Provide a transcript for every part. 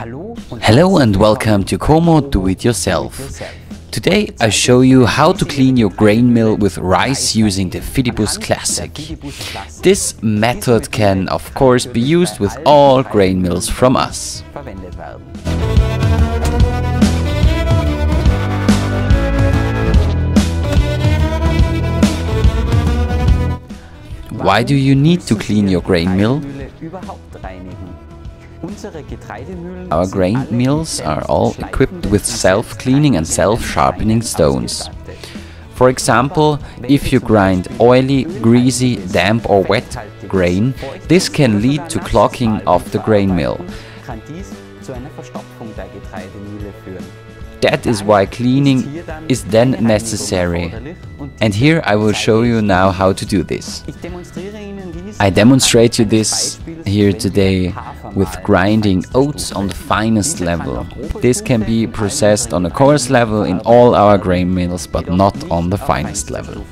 Hello and welcome to KoMo Do It Yourself. Today I show you how to clean your grain mill with rice using the Fidibus Classic. This method can of course be used with all grain mills from us. Why do you need to clean your grain mill? Our grain mills are all equipped with self-cleaning and self-sharpening stones. For example, if you grind oily, greasy, damp or wet grain, this can lead to clogging of the grain mill. That is why cleaning is then necessary. And here I will show you now how to do this. I demonstrate you this here today with grinding oats on the finest level. This can be processed on a coarse level in all our grain mills, but not on the finest level.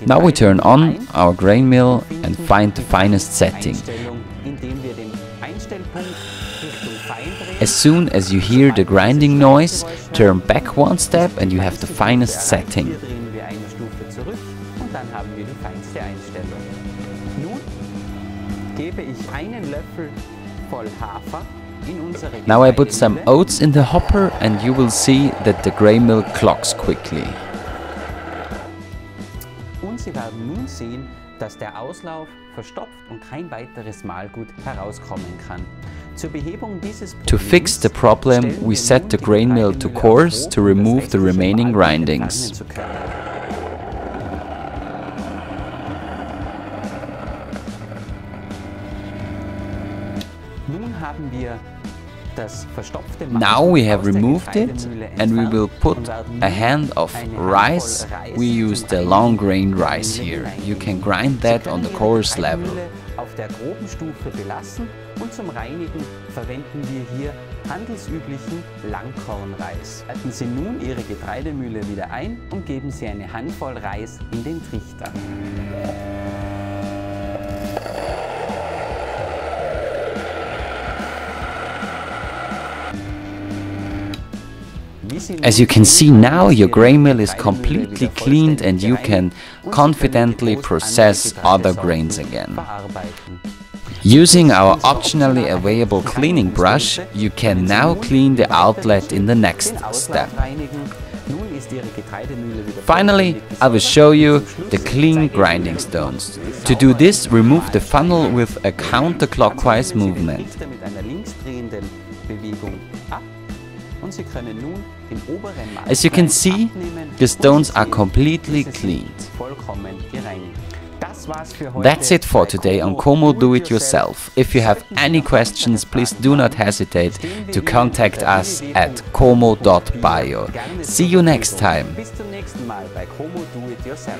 Now we turn on our grain mill and find the finest setting. As soon as you hear the grinding noise, turn back one step and you have the finest setting. Now I put some oats in the hopper and you will see that the grain mill clogs quickly. Dass der Auslauf verstopft und kein weiteres Mahlgut herauskommen kann. To fix the problem, we set the grain mill to coarse to remove the remaining grindings. Now we have removed it and we will put a hand of rice. We use the long grain rice here. You can grind that on the coarse level. Auf der groben Stufe belassen und zum Reinigen verwenden wir hier handelsüblichen Langkornreis. Halten Sie nun Ihre Getreidemühle wieder ein und geben Sie eine Handvoll Reis in den Trichter. As you can see now, your grain mill is completely cleaned and you can confidently process other grains again. Using our optionally available cleaning brush, you can now clean the outlet in the next step. Finally, I will show you the clean grinding stones. To do this, remove the funnel with a counterclockwise movement. As you can see, the stones are completely cleaned. That's it for today on KoMo Do It Yourself. If you have any questions, please do not hesitate to contact us at komo.bio. See you next time. Bis zum nächsten Mal bei KoMo Do It Yourself.